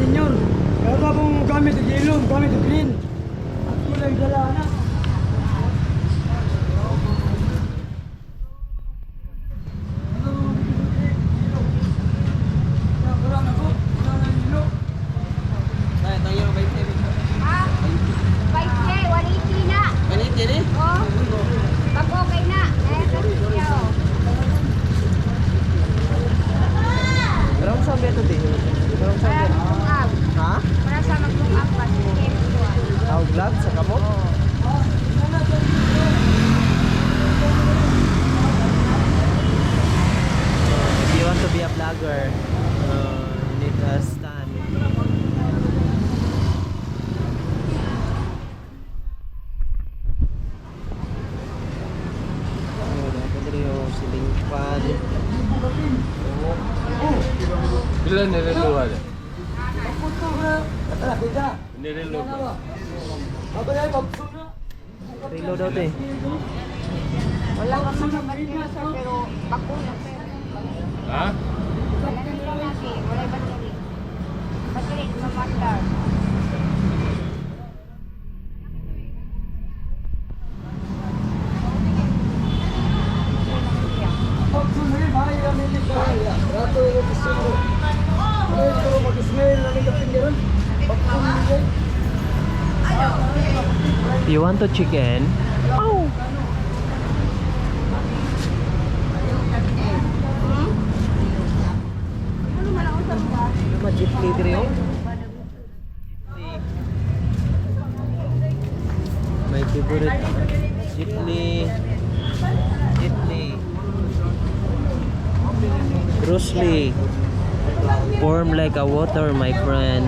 senyor. Kaya ka pong gamit ang yellow, gamit ang green. At kulay dala na. Ah, 5K, 180 na. Oh, pag okay na. Eh, kasi siya, oh. Karang sabi ito din. Karang sabi. Para mag-tungab. Ha? Para sa mag-tungab pa. Sige, Tawag vlog sa kamo? If you want to be a vlogger, you need a stand. Siling pan. Ilan nirelo ada? Kata beda. Nirelo. Ako ay magsud na. Relo daw te. wala ka mga battery, sir, pero bako na, sir. Ha? Wala na nila natin. Wala battery. Battery, sa master. Magsud na rin, mahal yung milig ka. Rato yung gusto mo. Ay, ito mag-smell na rin kapindiran. Magsud na rin. You want to chicken? Oh. Ano man ang usap ba? Jeepney diri oh. My favorite jeepney. Bruce Lee. Form like a water, my friend.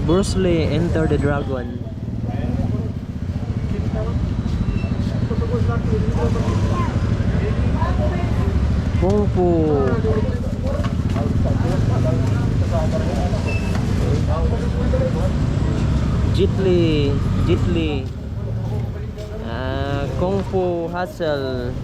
Bruce Lee, Enter the Dragon. Kung Fu. Jet Li. Kung Fu Hustle.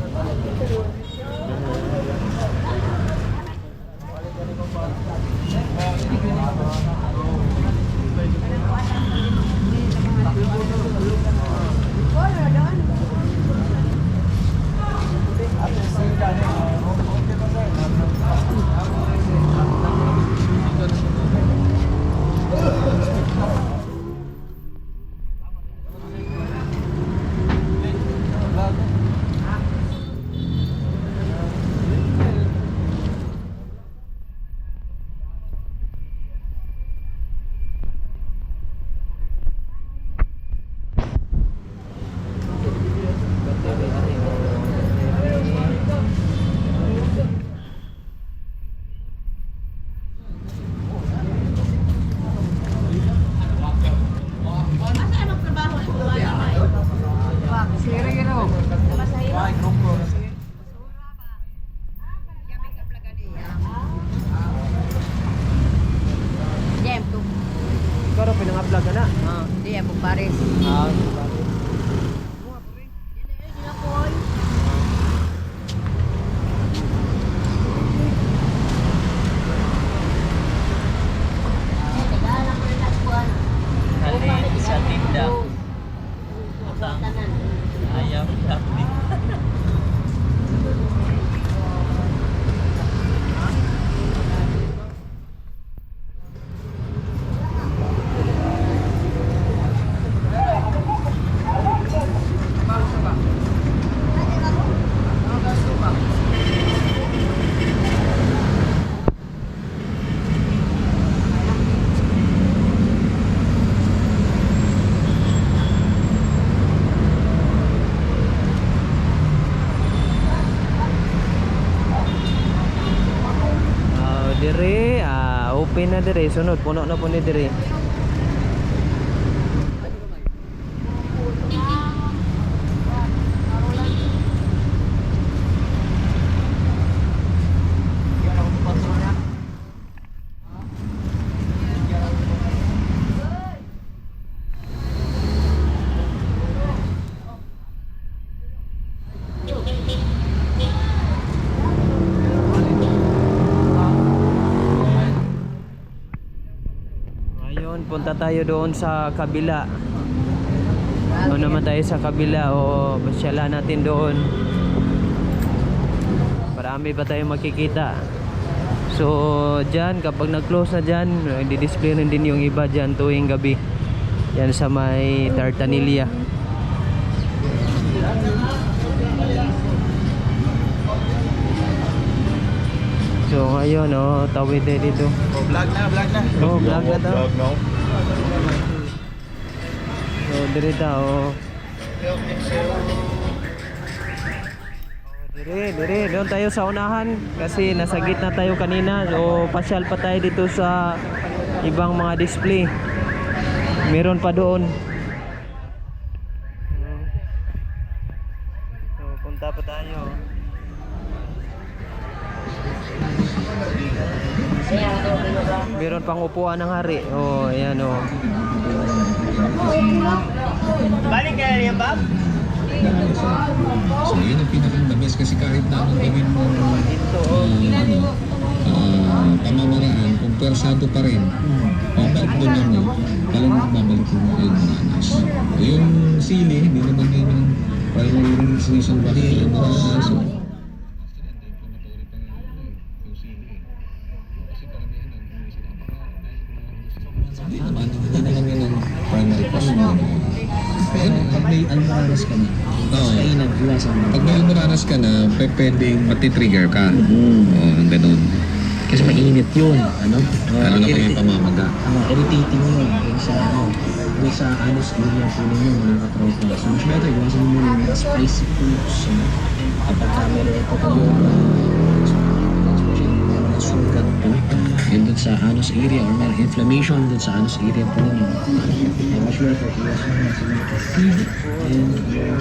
Jem, tu. Ikaw rin pinang-vlog ka na. Hindi, ako pares. Kali sa tinda. Utang. Ayaw takdi. Dire, open na dire, sunod puno na po ni dire. ngayon punta tayo doon sa kabila. O naman tayo sa kabila o masyala natin doon. Marami pa tayo makikita. So dyan kapag nag-close na dyan, di-display rin din yung iba dyan tuwing gabi. Yan sa may Tartanilla. So ngayon tawid tayo dito. Vlog na. Oh, vlog na to. So dirita Dire, doon tayo sa unahan kasi nasa gitna tayo kanina. So pasyal pa tayo dito sa ibang mga display. Meron pa doon. So punta pa tayo. Meron pang upuan ng hari. Oh, ayan oh. Balik ka rin, Bob? So yun ang pinakang best kasi kahit na anong gawin mo pamamaraan, kung persado pa rin, babalik doon naman, talagang babalik mo yung mananas. Yung sili, hindi naman yun yung primary reason bakit yung mananas. Hindi naman yun ang primary cause mo. Pag may almoranas ka na, kaya nag-iwasan mo. Pag may almoranas ka na, pwedeng matitrigger ka. Oo, ang ganun. Kasi mainit yun, ano? Lalo na kung may pamamaga. Irritating yun. Dun sa anus area po ninyo, mga katropa. So, mas better, iwasan mo yung mga spicy foods. Kapag meron ito po yung especially mga sugat po. Yun dun sa anus area or may inflammation dun sa anus area po ninyo. Mas better, iwasan mo sa mga feed and your